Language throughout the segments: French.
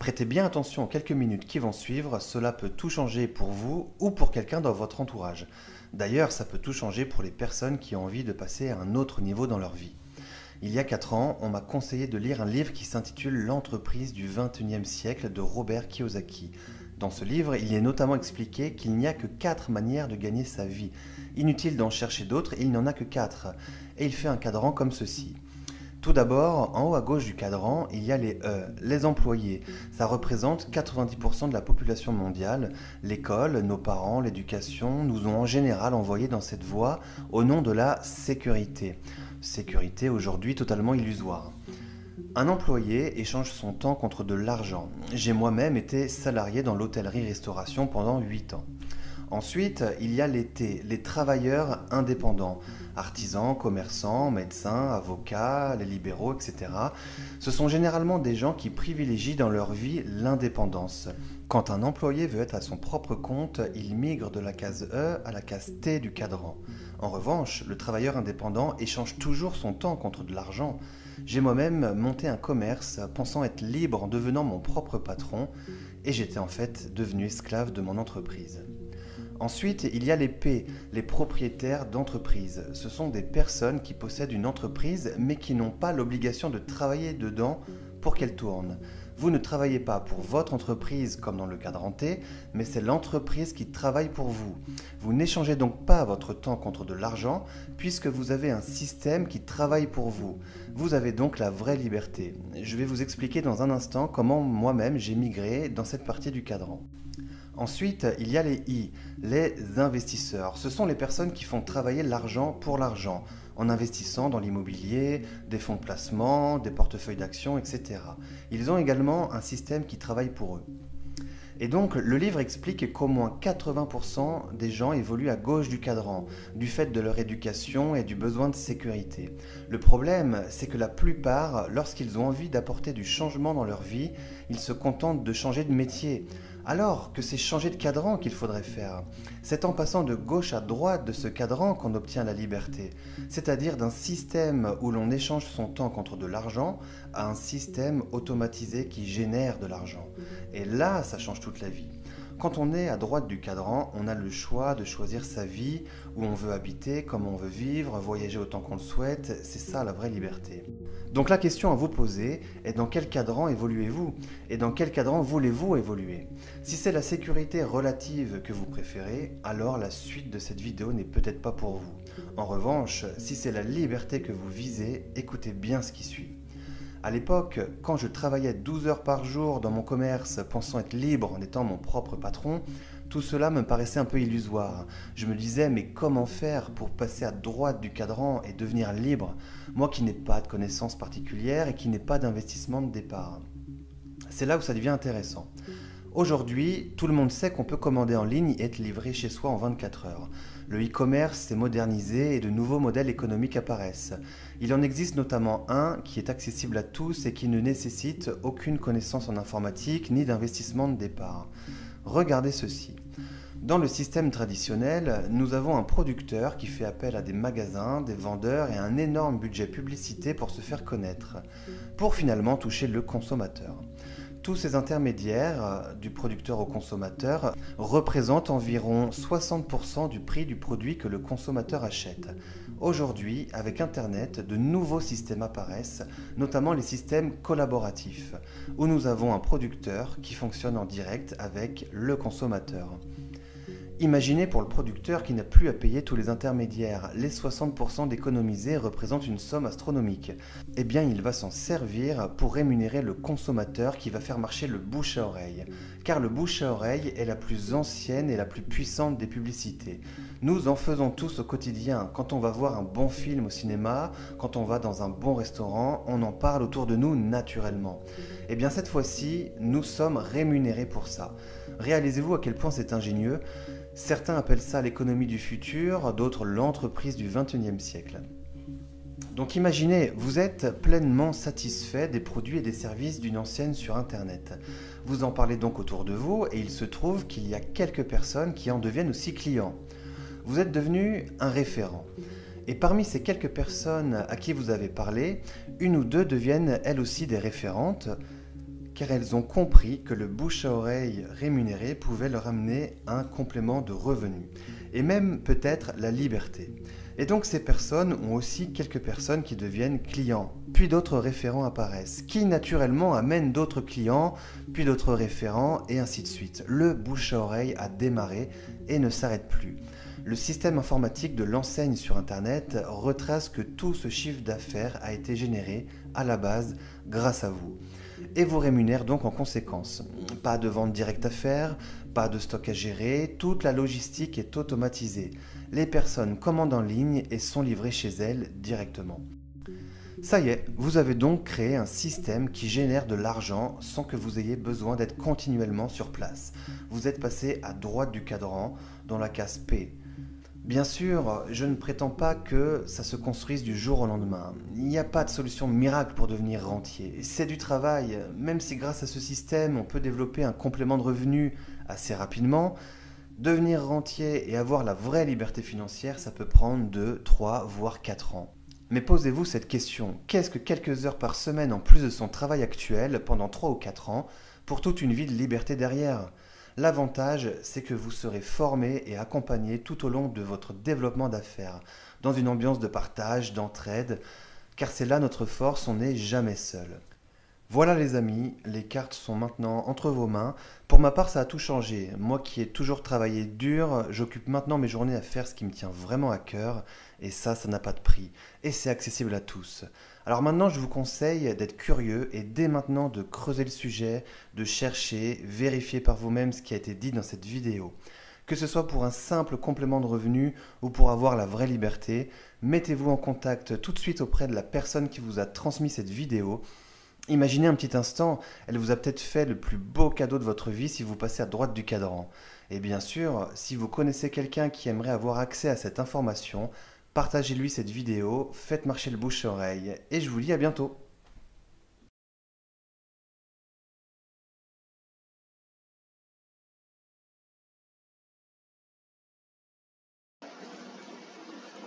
Prêtez bien attention aux quelques minutes qui vont suivre, cela peut tout changer pour vous ou pour quelqu'un dans votre entourage. D'ailleurs, ça peut tout changer pour les personnes qui ont envie de passer à un autre niveau dans leur vie. Il y a 4 ans, on m'a conseillé de lire un livre qui s'intitule L'entreprise du XXIe siècle de Robert Kiyosaki. Dans ce livre, il est notamment expliqué qu'il n'y a que 4 manières de gagner sa vie. Inutile d'en chercher d'autres, il n'y en a que 4. Et il fait un cadran comme ceci. Tout d'abord, en haut à gauche du cadran, il y a les E, les employés. Ça représente 90% de la population mondiale. L'école, nos parents, l'éducation nous ont en général envoyés dans cette voie au nom de la sécurité. Sécurité aujourd'hui totalement illusoire. Un employé échange son temps contre de l'argent. J'ai moi-même été salarié dans l'hôtellerie-restauration pendant 8 ans. Ensuite, il y a les T, les travailleurs indépendants, artisans, commerçants, médecins, avocats, les libéraux, etc. Ce sont généralement des gens qui privilégient dans leur vie l'indépendance. Quand un employé veut être à son propre compte, il migre de la case E à la case T du cadran. En revanche, le travailleur indépendant échange toujours son temps contre de l'argent. J'ai moi-même monté un commerce pensant être libre en devenant mon propre patron et j'étais en fait devenu esclave de mon entreprise. Ensuite, il y a les P, les propriétaires d'entreprise. Ce sont des personnes qui possèdent une entreprise mais qui n'ont pas l'obligation de travailler dedans pour qu'elle tourne. Vous ne travaillez pas pour votre entreprise comme dans le cadran T, mais c'est l'entreprise qui travaille pour vous. Vous n'échangez donc pas votre temps contre de l'argent puisque vous avez un système qui travaille pour vous. Vous avez donc la vraie liberté. Je vais vous expliquer dans un instant comment moi-même j'ai migré dans cette partie du cadran. Ensuite, il y a les I, les investisseurs. Ce sont les personnes qui font travailler l'argent pour l'argent, en investissant dans l'immobilier, des fonds de placement, des portefeuilles d'actions, etc. Ils ont également un système qui travaille pour eux. Et donc, le livre explique qu'au moins 80% des gens évoluent à gauche du cadran, du fait de leur éducation et du besoin de sécurité. Le problème, c'est que la plupart, lorsqu'ils ont envie d'apporter du changement dans leur vie, ils se contentent de changer de métier. Alors que c'est changer de cadran qu'il faudrait faire. C'est en passant de gauche à droite de ce cadran qu'on obtient la liberté, c'est-à-dire d'un système où l'on échange son temps contre de l'argent à un système automatisé qui génère de l'argent. Et là, ça change toute la vie. Quand on est à droite du cadran, on a le choix de choisir sa vie, où on veut habiter, comment on veut vivre, voyager autant qu'on le souhaite, c'est ça la vraie liberté. Donc la question à vous poser est dans quel cadran évoluez-vous et dans quel cadran voulez-vous évoluer? Si c'est la sécurité relative que vous préférez, alors la suite de cette vidéo n'est peut-être pas pour vous. En revanche, si c'est la liberté que vous visez, écoutez bien ce qui suit. À l'époque, quand je travaillais 12 heures par jour dans mon commerce, pensant être libre en étant mon propre patron, tout cela me paraissait un peu illusoire. Je me disais, mais comment faire pour passer à droite du cadran et devenir libre, moi qui n'ai pas de connaissances particulières et qui n'ai pas d'investissement de départ? C'est là où ça devient intéressant. Aujourd'hui, tout le monde sait qu'on peut commander en ligne et être livré chez soi en 24 heures. Le e-commerce s'est modernisé et de nouveaux modèles économiques apparaissent. Il en existe notamment un qui est accessible à tous et qui ne nécessite aucune connaissance en informatique ni d'investissement de départ. Regardez ceci. Dans le système traditionnel, nous avons un producteur qui fait appel à des magasins, des vendeurs et un énorme budget publicité pour se faire connaître, pour finalement toucher le consommateur. Tous ces intermédiaires, du producteur au consommateur, représentent environ 60% du prix du produit que le consommateur achète. Aujourd'hui, avec Internet, de nouveaux systèmes apparaissent, notamment les systèmes collaboratifs, où nous avons un producteur qui fonctionne en direct avec le consommateur. Imaginez pour le producteur qui n'a plus à payer tous les intermédiaires. Les 60% d'économisés représentent une somme astronomique. Eh bien, il va s'en servir pour rémunérer le consommateur qui va faire marcher le bouche à oreille. Car le bouche à oreille est la plus ancienne et la plus puissante des publicités. Nous en faisons tous au quotidien. Quand on va voir un bon film au cinéma, quand on va dans un bon restaurant, on en parle autour de nous naturellement. Eh bien, cette fois-ci, nous sommes rémunérés pour ça. Réalisez-vous à quel point c'est ingénieux. Certains appellent ça l'économie du futur, d'autres l'entreprise du XXIe siècle. Donc imaginez, vous êtes pleinement satisfait des produits et des services d'une enseigne sur Internet. Vous en parlez donc autour de vous et il se trouve qu'il y a quelques personnes qui en deviennent aussi clients. Vous êtes devenu un référent. Et parmi ces quelques personnes à qui vous avez parlé, une ou deux deviennent elles aussi des référentes. car elles ont compris que le bouche à oreille rémunéré pouvait leur amener un complément de revenus, et même peut-être la liberté. Et donc ces personnes ont aussi quelques personnes qui deviennent clients, puis d'autres référents apparaissent, qui naturellement amènent d'autres clients, puis d'autres référents, et ainsi de suite. Le bouche à oreille a démarré et ne s'arrête plus. Le système informatique de l'enseigne sur Internet retrace que tout ce chiffre d'affaires a été généré à la base grâce à vous et vous rémunère donc en conséquence. Pas de vente directe à faire, pas de stock à gérer, toute la logistique est automatisée. Les personnes commandent en ligne et sont livrées chez elles directement. Ça y est, vous avez donc créé un système qui génère de l'argent sans que vous ayez besoin d'être continuellement sur place. Vous êtes passé à droite du cadran dans la case P. Bien sûr, je ne prétends pas que ça se construise du jour au lendemain. Il n'y a pas de solution miracle pour devenir rentier. C'est du travail, même si grâce à ce système, on peut développer un complément de revenus assez rapidement. Devenir rentier et avoir la vraie liberté financière, ça peut prendre 2, 3, voire 4 ans. Mais posez-vous cette question, qu'est-ce que quelques heures par semaine en plus de son travail actuel pendant 3 ou 4 ans pour toute une vie de liberté derrière ? L'avantage, c'est que vous serez formé et accompagné tout au long de votre développement d'affaires, dans une ambiance de partage, d'entraide, car c'est là notre force, on n'est jamais seul. Voilà les amis, les cartes sont maintenant entre vos mains. Pour ma part, ça a tout changé. Moi qui ai toujours travaillé dur, j'occupe maintenant mes journées à faire ce qui me tient vraiment à cœur, et ça n'a pas de prix. Et c'est accessible à tous. Alors maintenant, je vous conseille d'être curieux et dès maintenant de creuser le sujet, de chercher, vérifier par vous-même ce qui a été dit dans cette vidéo. Que ce soit pour un simple complément de revenu ou pour avoir la vraie liberté, mettez-vous en contact tout de suite auprès de la personne qui vous a transmis cette vidéo. Imaginez un petit instant, elle vous a peut-être fait le plus beau cadeau de votre vie si vous passez à droite du cadran. Et bien sûr, si vous connaissez quelqu'un qui aimerait avoir accès à cette information, partagez-lui cette vidéo, faites marcher le bouche à oreille, et je vous dis à bientôt.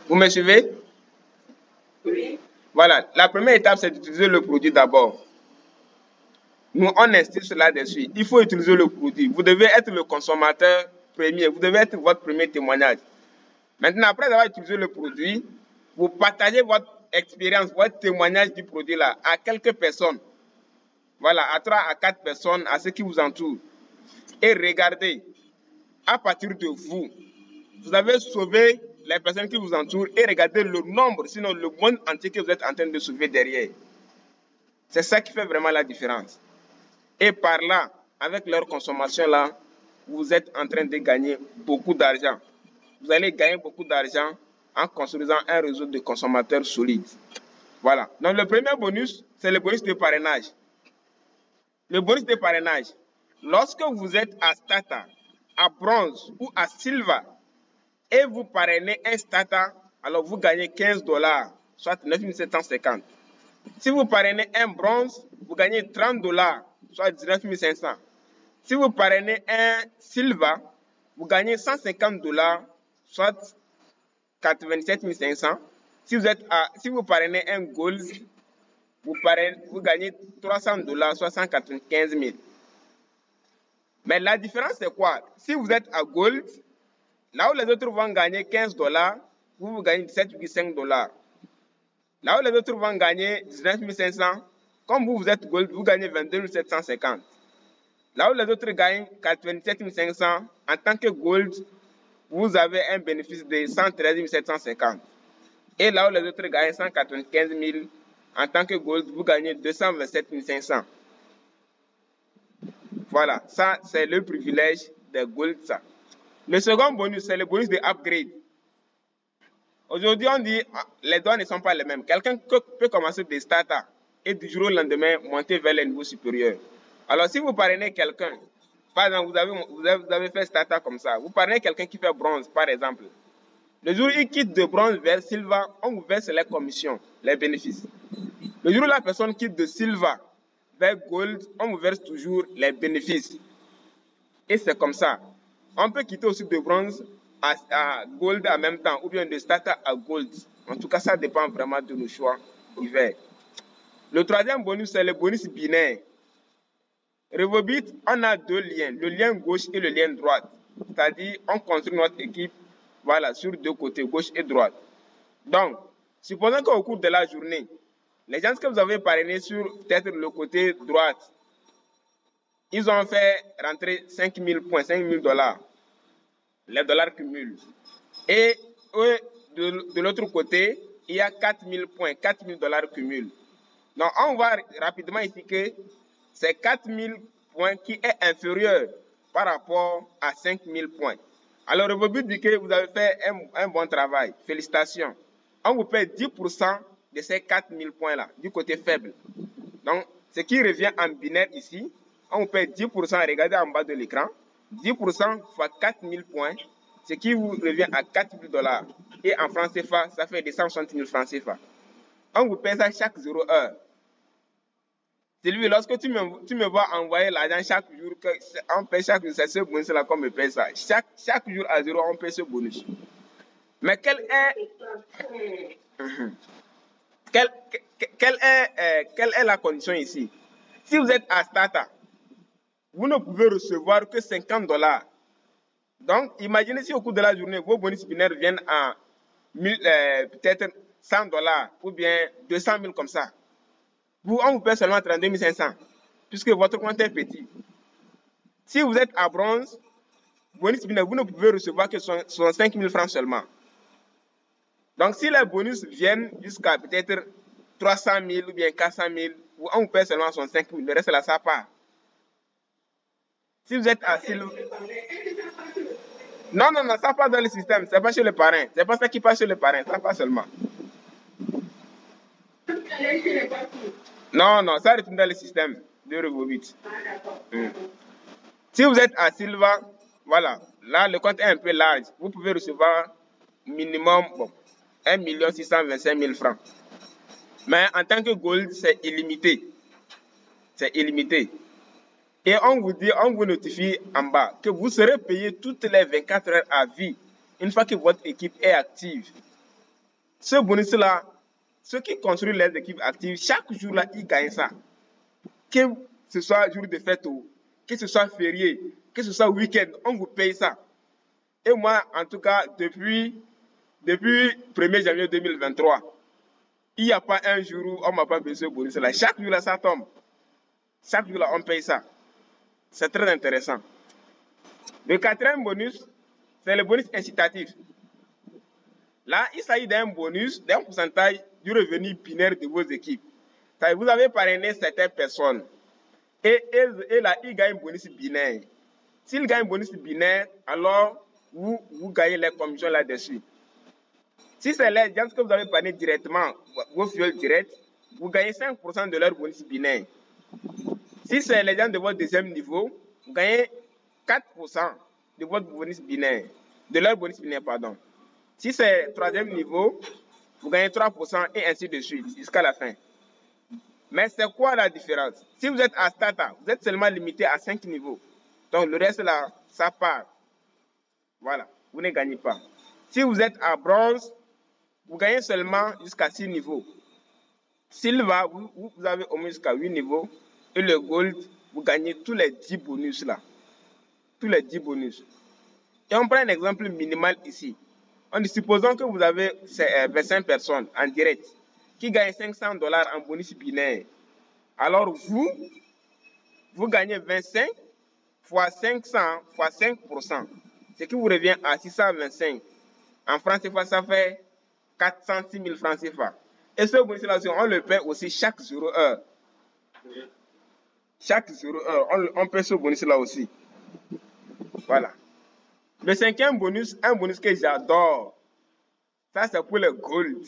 Vous me suivez? Voilà. La première étape, c'est d'utiliser le produit d'abord. Nous, on insiste là-dessus. Il faut utiliser le produit. Vous devez être le consommateur premier. Vous devez être votre premier témoignage. Maintenant, après avoir utilisé le produit, vous partagez votre expérience, votre témoignage du produit-là à quelques personnes. Voilà, à 3 à 4 personnes, à ceux qui vous entourent. Et regardez, à partir de vous, vous avez sauvé les personnes qui vous entourent et regardez le nombre, sinon le monde entier que vous êtes en train de sauver derrière. C'est ça qui fait vraiment la différence. Et par là, avec leur consommation là, vous êtes en train de gagner beaucoup d'argent. Vous allez gagner beaucoup d'argent en construisant un réseau de consommateurs solides. Voilà. Donc le premier bonus, c'est le bonus de parrainage. Le bonus de parrainage. Lorsque vous êtes à Stata, à Bronze ou à Silver, et vous parrainez un Stata, alors vous gagnez $15, soit 9 750. Si vous parrainez un Bronze, vous gagnez $30, soit 19 500. Si vous parrainez un Silver, vous gagnez $150, soit 87 500. Si vous parrainez un Gold, vous gagnez $300, soit 195 000. Mais la différence, c'est quoi? Si vous êtes à Gold, là où les autres vont gagner $15, vous gagnez $17,5. Là où les autres vont gagner 19 500, comme vous êtes Gold, vous gagnez 22 750. Là où les autres gagnent 87 500, en tant que Gold, vous avez un bénéfice de 113 750. Et là où les autres gagnent 195 000, en tant que Gold, vous gagnez 227 500. Voilà, ça c'est le privilège des Gold. Ça. Le second bonus, c'est le bonus de upgrade. Aujourd'hui, on dit les droits ne sont pas les mêmes. Quelqu'un peut commencer des startups et du jour au lendemain monter vers les niveaux supérieurs. Alors, si vous parrainez quelqu'un, par exemple, vous avez fait startup comme ça, vous parrainez quelqu'un qui fait bronze, par exemple. Le jour où il quitte de bronze vers silver, on vous verse les commissions, les bénéfices. Le jour où la personne quitte de silver vers gold, on vous verse toujours les bénéfices. Et c'est comme ça. On peut quitter aussi de bronze à gold en même temps, ou bien de starter à gold. En tout cas, ça dépend vraiment de nos choix divers. Le troisième bonus, c'est le bonus binaire. Revobit, on a deux liens, le lien gauche et le lien droite. C'est-à-dire, on construit notre équipe, voilà, sur deux côtés, gauche et droite. Donc, supposons qu'au cours de la journée, les gens que vous avez parrainés sur peut-être le côté droite, ils ont fait rentrer 5 000 points, 5 000 $. Les dollars cumulent. Et eux, de l'autre côté, il y a 4 000 points, 4 000 $ cumulent. Donc, on voit rapidement ici que c'est 4 000 points qui est inférieur par rapport à 5 000 points. Alors, le but dit que vous avez fait un bon travail. Félicitations. On vous paie 10% de ces 4 000 points-là, du côté faible. Donc, ce qui revient en binaire ici, on vous paie 10%, regardez en bas de l'écran, 10% fois 4 000 points, ce qui vous revient à 4 000 $. Et en francs CFA, ça fait 260 000 francs CFA. On vous paie ça chaque 0 heure. Sylvie, lorsque tu me vois envoyer l'argent chaque jour, on paie chaque jour, c'est ce bonus-là qu'on me paie ça. Chaque jour à 0, on paie ce bonus. Mais quelle est la condition ici? Si vous êtes à Stata, vous ne pouvez recevoir que 50 $. Donc, imaginez si au cours de la journée, vos bonus binaires viennent à peut-être 100 $ ou bien 200 000 comme ça. On vous paie seulement 32 500 puisque votre compte est petit. Si vous êtes à bronze, bonus binaire, vous ne pouvez recevoir que 65 000 francs seulement. Donc, si les bonus viennent jusqu'à peut-être 300 000 ou bien 400 000, on vous paie seulement 65 000. Le reste, là, ça part. Si vous êtes à silver... Non, ça passe dans le système. C'est pas chez le parrain. C'est pas ça qui passe chez le parrain. Ça passe seulement. Non, ça retourne dans le système de Revobit. Si vous êtes à Silva, voilà, là le compte est un peu large. Vous pouvez recevoir minimum 1 625 000 francs. Mais en tant que Gold, c'est illimité. C'est illimité. Et on vous notifie en bas que vous serez payé toutes les 24 heures à vie une fois que votre équipe est active. Ce bonus-là, ceux qui construisent les équipes actives, chaque jour-là, ils gagnent ça. Que ce soit jour de fête ou que ce soit férié, que ce soit week-end, on vous paye ça. Et moi, en tout cas, depuis 1er janvier 2023, il n'y a pas un jour où on ne m'a pas payé ce bonus-là. Chaque jour-là, ça tombe. Chaque jour-là, on paye ça. C'est très intéressant. Le quatrième bonus, c'est le bonus incitatif. Là, il s'agit d'un bonus, d'un pourcentage du revenu binaire de vos équipes. Vous avez parrainé certaines personnes et là, ils gagnent un bonus binaire. S'ils gagnent un bonus binaire, alors vous gagnez les commissions là-dessus. Si c'est les gens que vous avez parrainé directement, vos fioles directs, vous gagnez 5% de leur bonus binaire. Si c'est les gens de votre deuxième niveau, vous gagnez 4% de votre bonus binaire, de leur bonus binaire, pardon. Si c'est troisième niveau, vous gagnez 3% et ainsi de suite, jusqu'à la fin. Mais c'est quoi la différence? Si vous êtes à Stata, vous êtes seulement limité à 5 niveaux. Donc le reste là, ça part. Voilà, vous ne gagnez pas. Si vous êtes à bronze, vous gagnez seulement jusqu'à 6 niveaux. Silver, vous avez au moins jusqu'à 8 niveaux. Et le gold, vous gagnez tous les 10 bonus là. Tous les 10 bonus. Et on prend un exemple minimal ici. Supposons que vous avez 25 personnes en direct qui gagnent 500 $ en bonus binaire. Alors vous gagnez 25 fois 500 fois 5%, ce qui vous revient à 625. En francs CFA, ça fait 406 000 francs CFA. Et ce bonus-là, on le paie aussi chaque 0 heure. Chaque 0 heure, on paie ce bonus-là aussi. Voilà. Le cinquième bonus, un bonus que j'adore, ça c'est pour le gold.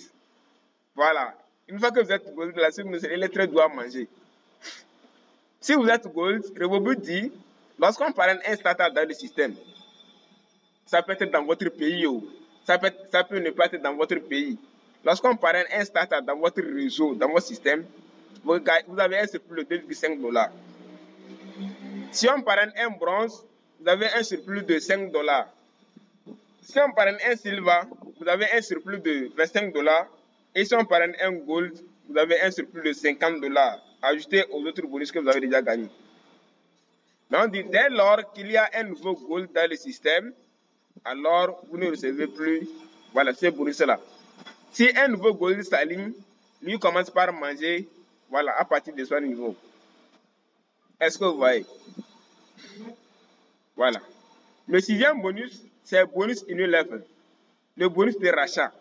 Voilà. Une fois que vous êtes gold, là, il est très doux à manger. Si vous êtes gold, Revobit dit, lorsqu'on parraine un startup dans le système, ça peut être dans votre pays, ça peut ne pas être dans votre pays. Lorsqu'on parraine un startup dans votre réseau, dans votre système, vous avez un surplus de 2,5 $. Si on parraine un bronze, vous avez un surplus de 5 $. Si on parraine un silver, vous avez un surplus de 25 $. Et si on parraine un gold, vous avez un surplus de 50 $, ajouté aux autres bonus que vous avez déjà gagnés. Mais on dit dès lors qu'il y a un nouveau goal dans le système, alors vous ne recevez plus, voilà, ce bonus-là. Si un nouveau goal s'aligne, lui commence par manger, voilà, à partir de son niveau. Est-ce que vous voyez? Voilà. Le sixième bonus, c'est le bonus unilever, le bonus de rachat.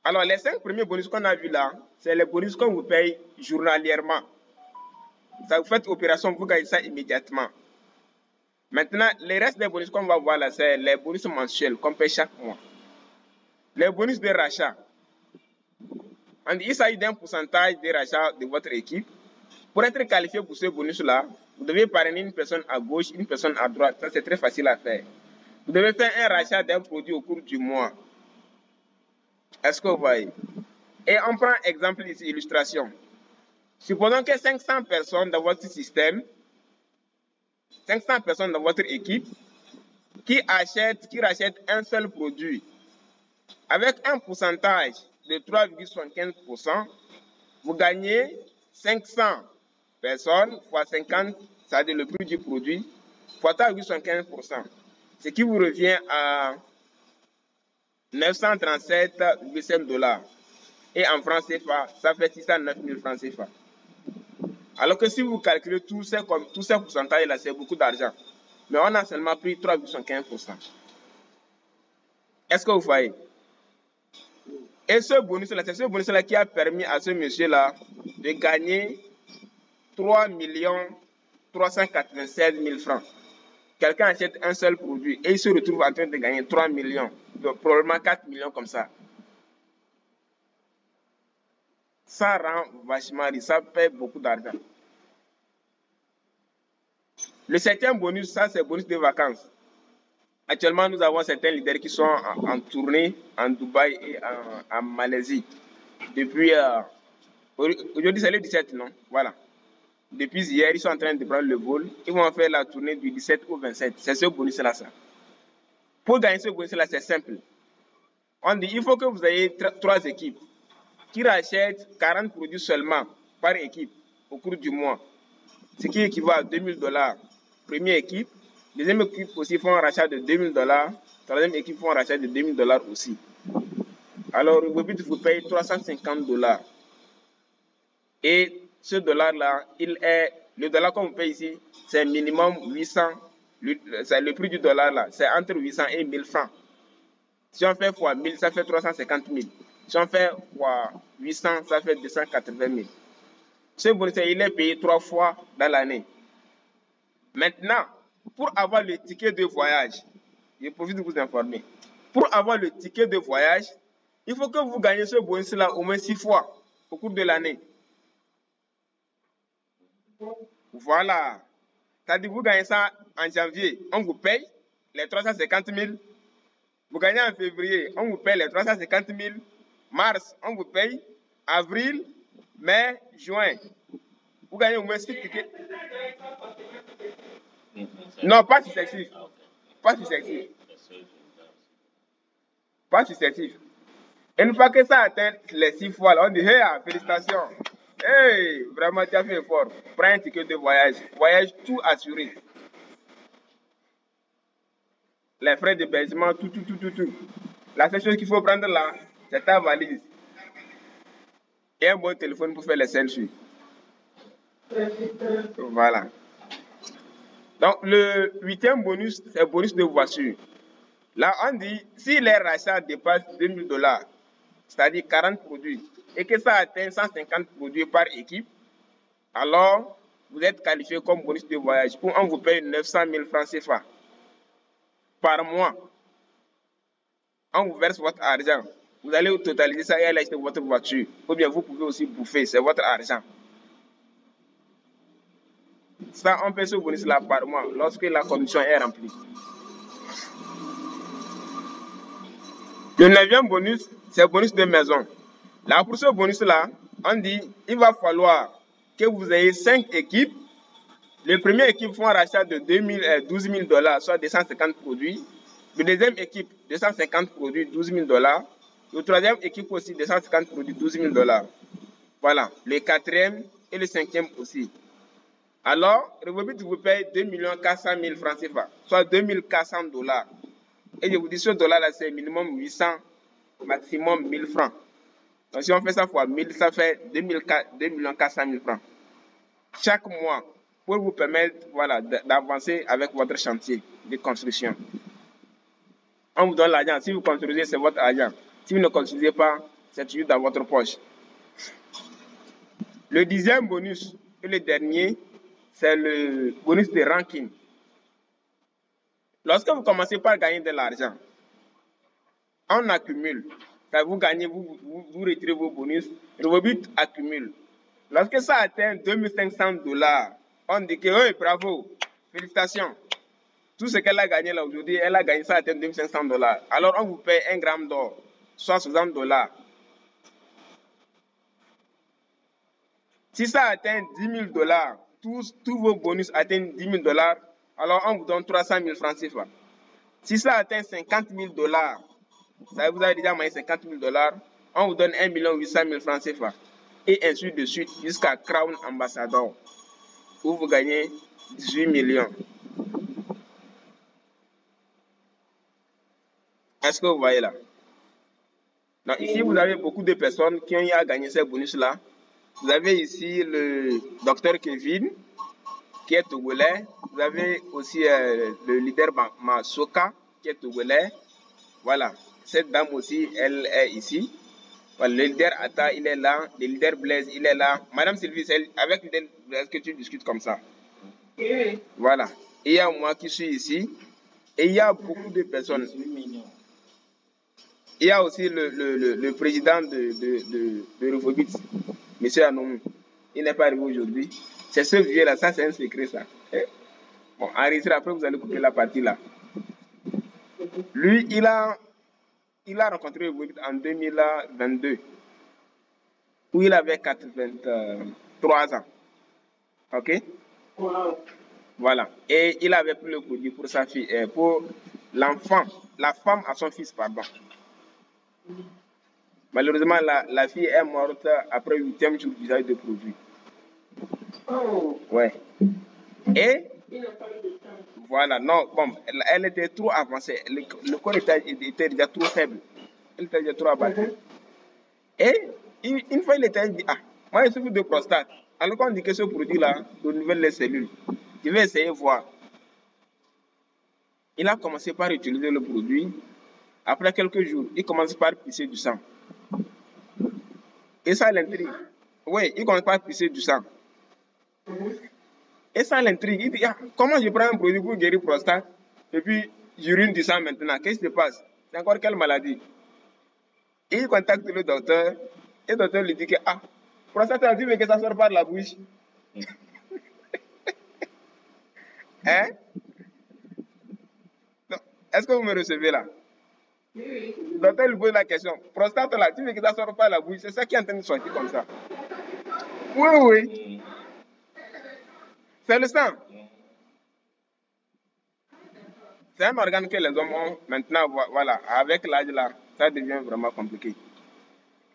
Alors, les 5 premiers bonus qu'on a vus là, c'est les bonus qu'on vous paye journalièrement. Ça vous fait opération, vous gagnez ça immédiatement. Maintenant, les restes des bonus qu'on va voir là, c'est les bonus mensuels qu'on paye chaque mois. Les bonus de rachat. Il s'agit d'un pourcentage de rachat de votre équipe. Pour être qualifié pour ce bonus-là, vous devez parrainer une personne à gauche, une personne à droite. Ça, c'est très facile à faire. Vous devez faire un rachat d'un produit au cours du mois. Est-ce que vous voyez? Et on prend exemple ici, illustration. Supposons que 500 personnes dans votre système, 500 personnes dans votre équipe, qui rachètent un seul produit. Avec un pourcentage de 3,75%, vous gagnez 500 personnes fois 50, c'est-à-dire le prix du produit, fois 3,75%. Ce qui vous revient à 937,5 $. Et en francs CFA, ça fait 609 000 francs CFA. Alors que si vous calculez tous ces pourcentages-là, c'est beaucoup d'argent. Mais on a seulement pris 3,75%. Est-ce que vous voyez? Et ce bonus-là, c'est ce bonus-là qui a permis à ce monsieur-là de gagner 3 396 000 francs. Quelqu'un achète un seul produit et il se retrouve en train de gagner 3 millions, donc probablement 4 millions comme ça. Ça rend vachement riche, ça paie beaucoup d'argent. Le 7e bonus, ça c'est le bonus de vacances. Actuellement, nous avons certains leaders qui sont en tournée en Dubaï et en Malaisie. Depuis, aujourd'hui c'est le 17, non? Voilà. Depuis hier, ils sont en train de prendre le vol. Ils vont faire la tournée du 17 au 27. C'est ce bonus-là, ça. Pour gagner ce bonus-là, c'est simple. On dit il faut que vous ayez 3 équipes qui rachètent 40 produits seulement par équipe au cours du mois. Ce qui équivaut à 2 000 $. Première équipe. Deuxième équipe aussi font un rachat de 2 000 $. Troisième équipe font un rachat de 2 000 $ aussi. Alors, le but vous paye 350 $. Et ce dollar-là, le dollar qu'on vous paye ici, c'est minimum 800. C'est le prix du dollar là, c'est entre 800 et 1000 francs. Si on fait fois 1000, ça fait 350 000. Si on fait fois 800, ça fait 280 000. Ce bonus, il est payé 3 fois dans l'année. Maintenant, pour avoir le ticket de voyage, je profite de vous informer. Pour avoir le ticket de voyage, il faut que vous gagnez ce bonus-là au moins 6 fois au cours de l'année. Voilà. C'est-à-dire vous gagnez ça en janvier, on vous paye les 350 000. Vous gagnez en février, on vous paye les 350 000. Mars, on vous paye. Avril, mai, juin. Vous gagnez au moins 6 tickets. Non, pas successif. Pas successif. Pas successif. Et une fois que ça atteint les 6 fois, là, on dit hey, félicitations. Hey, vraiment, tu as fait fort. Prends un ticket de voyage. Voyage tout assuré. Les frais d'hébergement, tout. La seule chose qu'il faut prendre là, c'est ta valise. Et un bon téléphone pour faire les selfies. Voilà. Donc, le 8e bonus, c'est le bonus de voiture. Là, on dit, si les rachats dépassent 2 000 $, c'est-à-dire 40 produits, et que ça atteint 150 produits par équipe, alors vous êtes qualifié comme bonus de voyage. On vous paye 900 000 francs CFA par mois. On vous verse votre argent. Vous allez totaliser ça et aller acheter votre voiture. Ou bien vous pouvez aussi bouffer, c'est votre argent. Ça, on paie ce bonus-là par mois lorsque la condition est remplie. Le 9e bonus, c'est le bonus de maison. Là, pour ce bonus-là, on dit il va falloir que vous ayez 5 équipes. Les premières équipes font un rachat de 12 000 $, soit 250 produits. La deuxième équipe, 250 produits, 12 000 $. La troisième équipe aussi, 250 produits, 12 000 $. Voilà. Le 4e et le 5e aussi. Alors, Revobit vous paye 2 400 000 francs CFA, soit 2 400 $. Et je vous dis, ce dollar-là, c'est minimum 800, maximum 1000 francs. Donc, si on fait ça fois 1000, ça fait 2 400 000 francs. Chaque mois, pour vous permettre voilà, d'avancer avec votre chantier de construction. On vous donne l'argent. Si vous construisez, c'est votre argent. Si vous ne construisez pas, c'est toujours dans votre poche. Le 10e bonus, et le dernier, c'est le bonus de ranking. Lorsque vous commencez par gagner de l'argent, on accumule. Quand vous gagnez, vous retirez vos bonus, Revobit accumule. Lorsque ça atteint 2500 $, on dit que oui, bravo, félicitations. Tout ce qu'elle a gagné là aujourd'hui, elle a gagné ça atteint 2500 $. Alors on vous paye 1 gramme d'or, soit 60 $. Si ça atteint 10 000 $, tous vos bonus atteignent 10 000 $, alors on vous donne 300 000 francs CFA. Si ça atteint 50 000 $, ça vous avez déjà gagné 50 000 $, on vous donne 1 800 000 francs CFA. Et ainsi de suite jusqu'à Crown Ambassador, où vous gagnez 18 millions. Est-ce que vous voyez là? Donc ici, vous avez beaucoup de personnes qui ont eu à gagner ces bonus-là. Vous avez ici le docteur Kevin, qui est togolais. Vous avez aussi le leader Masoka, qui est togolais. Voilà, cette dame aussi, elle est ici. Voilà, le leader Atta, il est là. Le leader Blaise, il est là. Madame Sylvie, avec leader Blaise que tu discutes comme ça. Oui. Voilà. Et il y a moi qui suis ici. Et il y a beaucoup de personnes. Il y a aussi le président de Revobit, M. Anomou. Il n'est pas arrivé aujourd'hui. C'est ce vieux-là, ça c'est un secret ça. Bon, enregistrez, après vous allez couper la partie là. Lui, il a rencontré Revobit en 2022, où il avait 83 ans. Ok? Wow. Voilà. Et il avait pris le produit pour sa fille, pour l'enfant, la femme à son fils, pardon. Malheureusement, la fille est morte après le 8e jour d'usage de produit. Oh. Ouais. Et voilà, non, bon, elle était trop avancée. Le corps était déjà trop faible. Elle était déjà trop abattue. Et une fois, il était dit, ah, moi, je souffre de prostate. Alors qu'on dit que ce produit-là renouvelle les cellules. Je vais essayer de voir. Il a commencé par utiliser le produit. Après quelques jours, il commence par pisser du sang. Et ça l'intrigue. Oui, il commence par pisser du sang. Et ça l'intrigue. Il dit, ah, comment je prends un produit pour guérir prostate et puis j'urine du sang maintenant? Qu'est-ce qui se passe? C'est encore quelle maladie? Et il contacte le docteur. Et le docteur lui dit que, ah, prostate, tu veux que ça sorte par la bouche? Hein? Est-ce que vous me recevez là? Oui. Le docteur lui pose la question. Prostate là, tu veux que ça sorte par la bouche? C'est ça qui est en train de sortir comme ça. Oui, oui. C'est le sang. C'est un organe que les hommes ont maintenant, voilà, avec l'âge là, ça devient vraiment compliqué.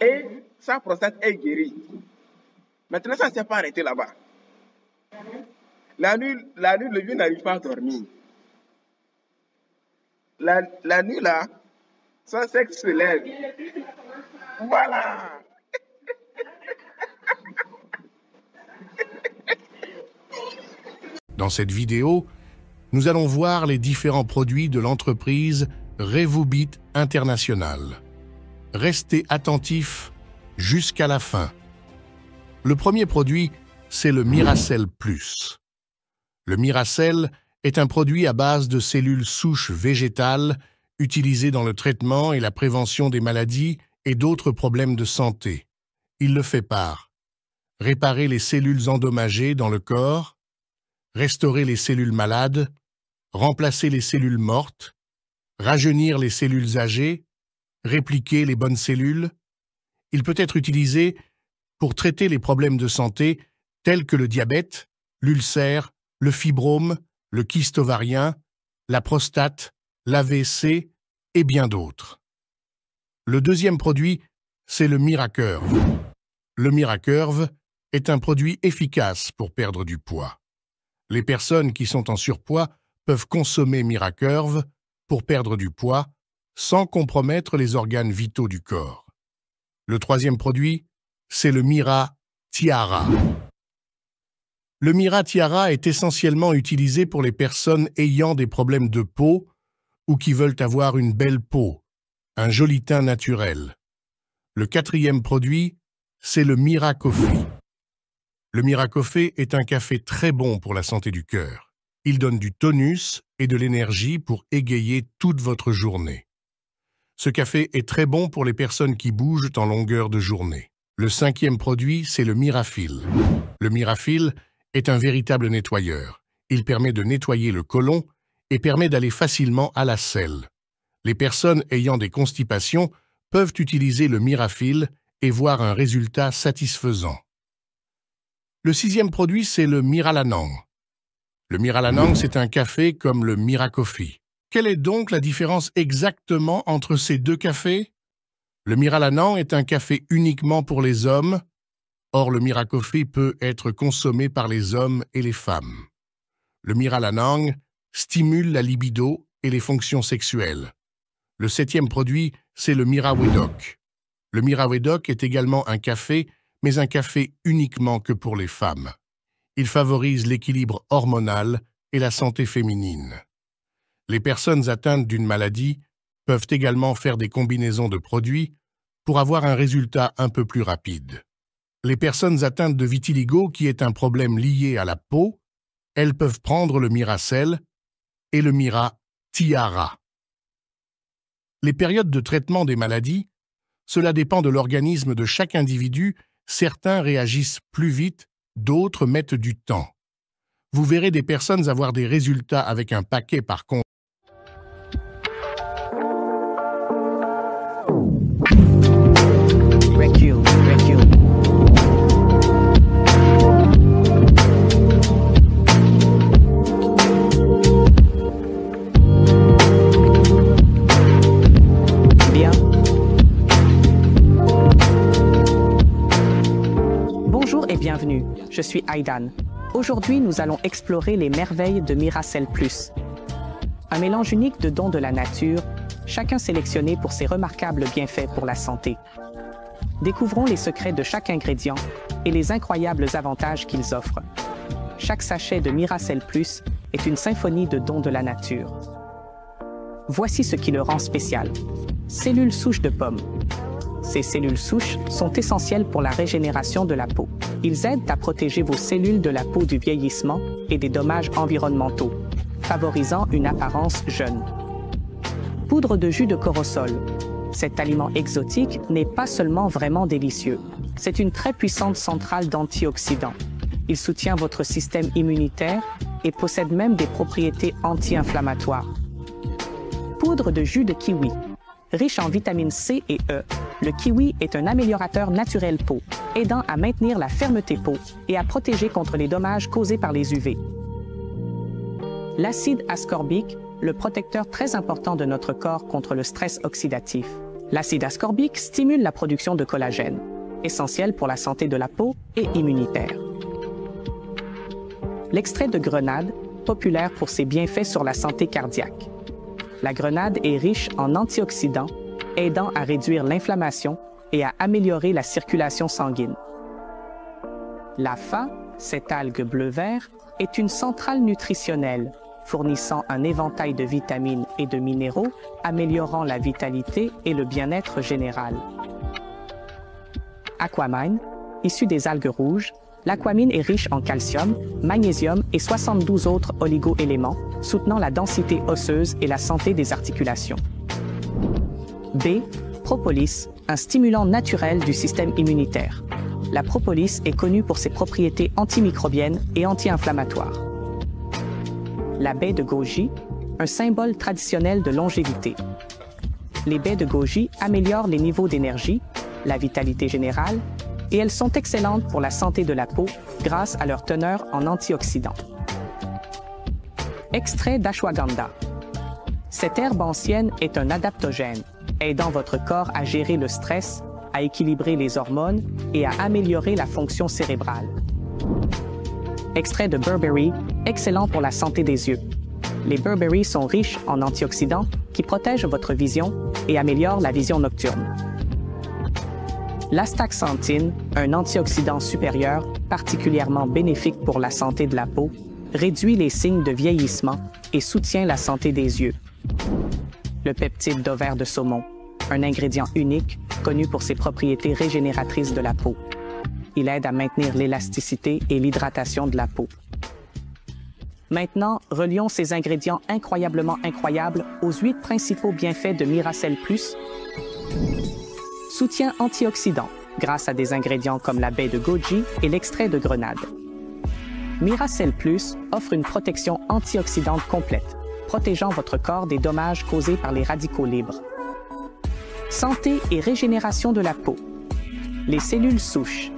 Et sa prostate est guérie. Maintenant, ça ne s'est pas arrêté là-bas. La nuit, le vieux n'arrive pas à dormir. La nuit là, son sexe se lève. Voilà. Dans cette vidéo, nous allons voir les différents produits de l'entreprise Revobit International. Restez attentifs jusqu'à la fin. Le premier produit, c'est le Miracell Plus. Le Miracell est un produit à base de cellules souches végétales utilisé dans le traitement et la prévention des maladies et d'autres problèmes de santé. Il le fait par réparer les cellules endommagées dans le corps, restaurer les cellules malades, remplacer les cellules mortes, rajeunir les cellules âgées, répliquer les bonnes cellules. Il peut être utilisé pour traiter les problèmes de santé tels que le diabète, l'ulcère, le fibrome, le kyste ovarien, la prostate, l'AVC et bien d'autres. Le deuxième produit, c'est le Miracurve. Le Miracurve est un produit efficace pour perdre du poids. Les personnes qui sont en surpoids peuvent consommer MiraCurve pour perdre du poids sans compromettre les organes vitaux du corps. Le troisième produit, c'est le Mira Tiara. Le Mira Tiara est essentiellement utilisé pour les personnes ayant des problèmes de peau ou qui veulent avoir une belle peau, un joli teint naturel. Le quatrième produit, c'est le Mira Coffee. Le Mira Coffee est un café très bon pour la santé du cœur. Il donne du tonus et de l'énergie pour égayer toute votre journée. Ce café est très bon pour les personnes qui bougent en longueur de journée. Le cinquième produit, c'est le Mirafil. Le Mirafil est un véritable nettoyeur. Il permet de nettoyer le côlon et permet d'aller facilement à la selle. Les personnes ayant des constipations peuvent utiliser le Mirafil et voir un résultat satisfaisant. Le sixième produit, c'est le Miralanang. Le Miralanang, c'est un café comme le Mira Coffee. Quelle est donc la différence exactement entre ces deux cafés? Le Miralanang est un café uniquement pour les hommes. Or, le Mira Coffee peut être consommé par les hommes et les femmes. Le Miralanang stimule la libido et les fonctions sexuelles. Le septième produit, c'est le Mirawedoc. Le Mirawedoc est également un café, mais un café uniquement que pour les femmes. Il favorise l'équilibre hormonal et la santé féminine. Les personnes atteintes d'une maladie peuvent également faire des combinaisons de produits pour avoir un résultat un peu plus rapide. Les personnes atteintes de vitiligo, qui est un problème lié à la peau, elles peuvent prendre le Miracell et le Mira Tiara. Les périodes de traitement des maladies, cela dépend de l'organisme de chaque individu. Certains réagissent plus vite, d'autres mettent du temps. Vous verrez des personnes avoir des résultats avec un paquet par contre. Bienvenue, je suis Aidan. Aujourd'hui, nous allons explorer les merveilles de Miracell Plus. Un mélange unique de dons de la nature, chacun sélectionné pour ses remarquables bienfaits pour la santé. Découvrons les secrets de chaque ingrédient et les incroyables avantages qu'ils offrent. Chaque sachet de Miracell Plus est une symphonie de dons de la nature. Voici ce qui le rend spécial. Cellules souches de pomme. Ces cellules souches sont essentielles pour la régénération de la peau. Ils aident à protéger vos cellules de la peau du vieillissement et des dommages environnementaux, favorisant une apparence jeune. Poudre de jus de corosol. Cet aliment exotique n'est pas seulement vraiment délicieux, c'est une très puissante centrale d'antioxydants. Il soutient votre système immunitaire et possède même des propriétés anti-inflammatoires. Poudre de jus de kiwi. Riche en vitamines C et E, le kiwi est un améliorateur naturel peau, aidant à maintenir la fermeté peau et à protéger contre les dommages causés par les UV. L'acide ascorbique, le protecteur très important de notre corps contre le stress oxydatif. L'acide ascorbique stimule la production de collagène, essentiel pour la santé de la peau et immunitaire. L'extrait de grenade, populaire pour ses bienfaits sur la santé cardiaque. La grenade est riche en antioxydants, aidant à réduire l'inflammation et à améliorer la circulation sanguine. La FA, cette algue bleu-vert, est une centrale nutritionnelle, fournissant un éventail de vitamines et de minéraux, améliorant la vitalité et le bien-être général. Aquamine, issue des algues rouges, l'aquamine est riche en calcium, magnésium et 72 autres oligo-éléments, soutenant la densité osseuse et la santé des articulations. B. Propolis, un stimulant naturel du système immunitaire. La propolis est connue pour ses propriétés antimicrobiennes et anti-inflammatoires. La baie de goji, un symbole traditionnel de longévité. Les baies de goji améliorent les niveaux d'énergie, la vitalité générale, et elles sont excellentes pour la santé de la peau grâce à leur teneur en antioxydants. Extrait d'ashwagandha. Cette herbe ancienne est un adaptogène, aidant votre corps à gérer le stress, à équilibrer les hormones et à améliorer la fonction cérébrale. Extrait de berberry, excellent pour la santé des yeux. Les Burberry sont riches en antioxydants qui protègent votre vision et améliorent la vision nocturne. L'astaxanthine, un antioxydant supérieur particulièrement bénéfique pour la santé de la peau, réduit les signes de vieillissement et soutient la santé des yeux. Le peptide d'ovaire de saumon, un ingrédient unique connu pour ses propriétés régénératrices de la peau. Il aide à maintenir l'élasticité et l'hydratation de la peau. Maintenant, relions ces ingrédients incroyablement incroyables aux 8 principaux bienfaits de Miracell Plus. Soutien antioxydant, grâce à des ingrédients comme la baie de goji et l'extrait de grenade. Miracell Plus offre une protection antioxydante complète, protégeant votre corps des dommages causés par les radicaux libres. Santé et régénération de la peau. Les cellules souches.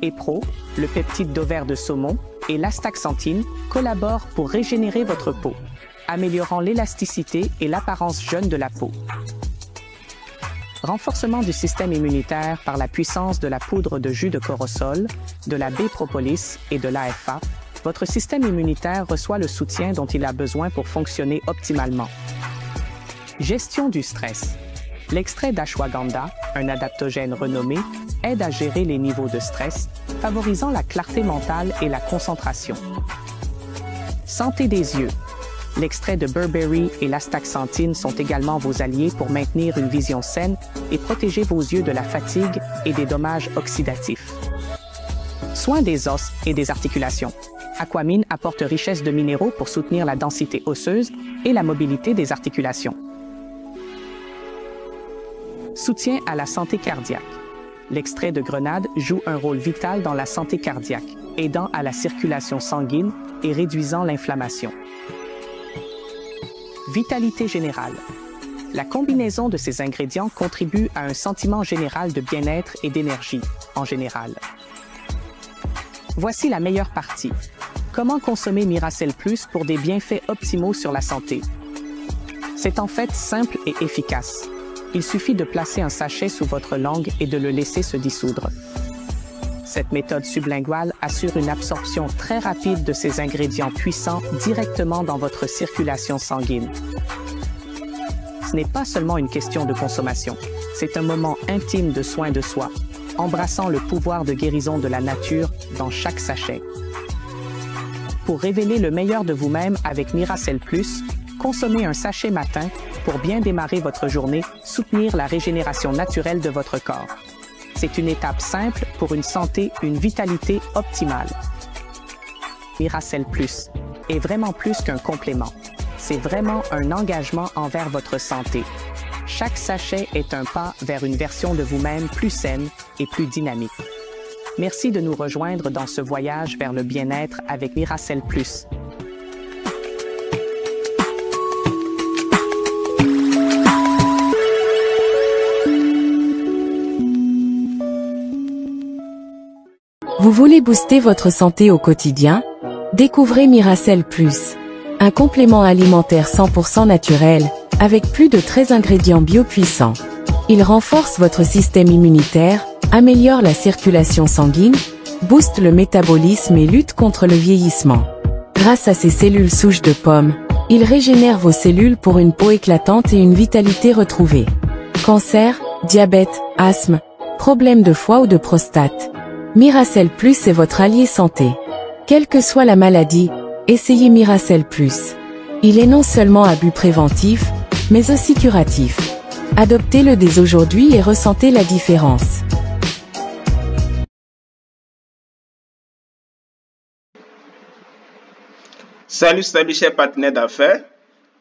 EPRO, le peptide d'ovaire de saumon, et l'astaxanthine collaborent pour régénérer votre peau, améliorant l'élasticité et l'apparence jeune de la peau. Renforcement du système immunitaire par la puissance de la poudre de jus de corosol, de la baie propolis et de l'AFA, votre système immunitaire reçoit le soutien dont il a besoin pour fonctionner optimalement. Gestion du stress. L'extrait d'ashwagandha, un adaptogène renommé, aide à gérer les niveaux de stress, favorisant la clarté mentale et la concentration. Santé des yeux. L'extrait de Burberry et l'astaxanthine sont également vos alliés pour maintenir une vision saine et protéger vos yeux de la fatigue et des dommages oxydatifs. Soins des os et des articulations. Aquamine apporte richesse de minéraux pour soutenir la densité osseuse et la mobilité des articulations. Soutien à la santé cardiaque. L'extrait de grenade joue un rôle vital dans la santé cardiaque, aidant à la circulation sanguine et réduisant l'inflammation. Vitalité générale. La combinaison de ces ingrédients contribue à un sentiment général de bien-être et d'énergie, en général. Voici la meilleure partie. Comment consommer Miracell Plus pour des bienfaits optimaux sur la santé? C'est en fait simple et efficace. Il suffit de placer un sachet sous votre langue et de le laisser se dissoudre. Cette méthode sublinguale assure une absorption très rapide de ces ingrédients puissants directement dans votre circulation sanguine. Ce n'est pas seulement une question de consommation, c'est un moment intime de soin de soi, embrassant le pouvoir de guérison de la nature dans chaque sachet. Pour révéler le meilleur de vous-même avec Miracell Plus, consommez un sachet matin pour bien démarrer votre journée, soutenir la régénération naturelle de votre corps. C'est une étape simple pour une santé, une vitalité optimale. Miracell Plus est vraiment plus qu'un complément. C'est vraiment un engagement envers votre santé. Chaque sachet est un pas vers une version de vous-même plus saine et plus dynamique. Merci de nous rejoindre dans ce voyage vers le bien-être avec Miracell Plus. Vous voulez booster votre santé au quotidien? Découvrez Miracell Plus, un complément alimentaire 100% naturel, avec plus de 13 ingrédients biopuissants. Il renforce votre système immunitaire, améliore la circulation sanguine, booste le métabolisme et lutte contre le vieillissement. Grâce à ses cellules souches de pomme, il régénère vos cellules pour une peau éclatante et une vitalité retrouvée. Cancer, diabète, asthme, problèmes de foie ou de prostate. Miracell Plus est votre allié santé. Quelle que soit la maladie, essayez Miracell Plus. Il est non seulement à but préventif, mais aussi curatif. Adoptez-le dès aujourd'hui et ressentez la différence. Salut chers partenaires d'affaires.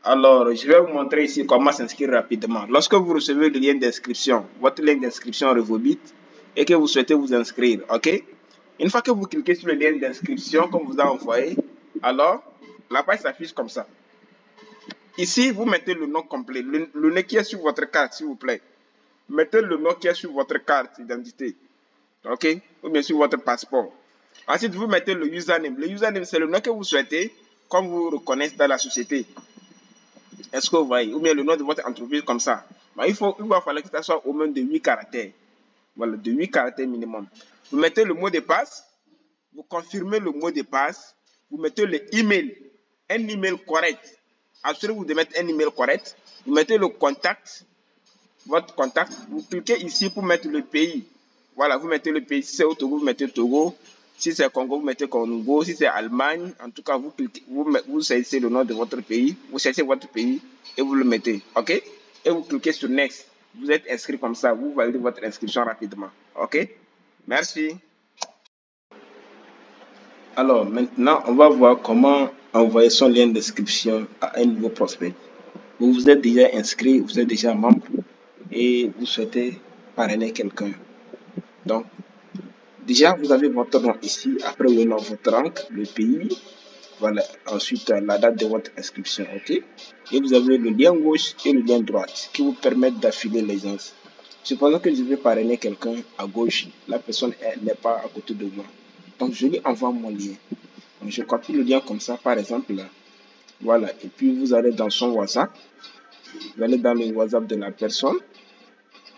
Alors, je vais vous montrer ici comment s'inscrire rapidement. Lorsque vous recevez le lien d'inscription, votre lien d'inscription Revobit, et que vous souhaitez vous inscrire, ok? Une fois que vous cliquez sur le lien d'inscription qu'on vous a envoyé, alors la page s'affiche comme ça. Ici, vous mettez le nom complet, le nom qui est sur votre carte, s'il vous plaît. Mettez le nom qui est sur votre carte d'identité, ok? Ou bien sur votre passeport. Ensuite, vous mettez le username. Le username, c'est le nom que vous souhaitez qu'on vous reconnaisse dans la société. Est-ce que vous voyez? Ou bien le nom de votre entreprise comme ça. Mais il va falloir que ça soit au moins de 8 caractères. Voilà, de 8 caractères minimum. Vous mettez le mot de passe, vous confirmez le mot de passe, vous mettez le email, un email correct. Assurez-vous de mettre un email correct. Vous mettez le contact, votre contact. Vous cliquez ici pour mettre le pays. Voilà, vous mettez le pays. Si c'est au Togo, vous mettez Togo. Si c'est Congo, vous mettez Congo. Si c'est Allemagne, en tout cas, vous cliquez, vous saisissez le nom de votre pays. Vous cherchez votre pays et vous le mettez. OK? Et vous cliquez sur Next. Vous êtes inscrit comme ça. Vous validez votre inscription rapidement. OK? Merci. Alors, maintenant, on va voir comment envoyer son lien d'inscription à un nouveau prospect. Vous vous êtes déjà inscrit, vous êtes déjà membre et vous souhaitez parrainer quelqu'un. Donc, déjà, vous avez votre nom ici. Après, le nom, votre rang, le pays. Voilà. Ensuite, la date de votre inscription. OK? Et vous avez le lien gauche et le lien droite qui vous permettent d'affiler les gens. Supposons que je vais parrainer quelqu'un à gauche. La personne n'est pas à côté de moi. Donc, je lui envoie mon lien. Donc, je copie le lien comme ça, par exemple. Là. Voilà. Et puis, vous allez dans son WhatsApp. Vous allez dans le WhatsApp de la personne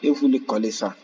et vous lui collez ça.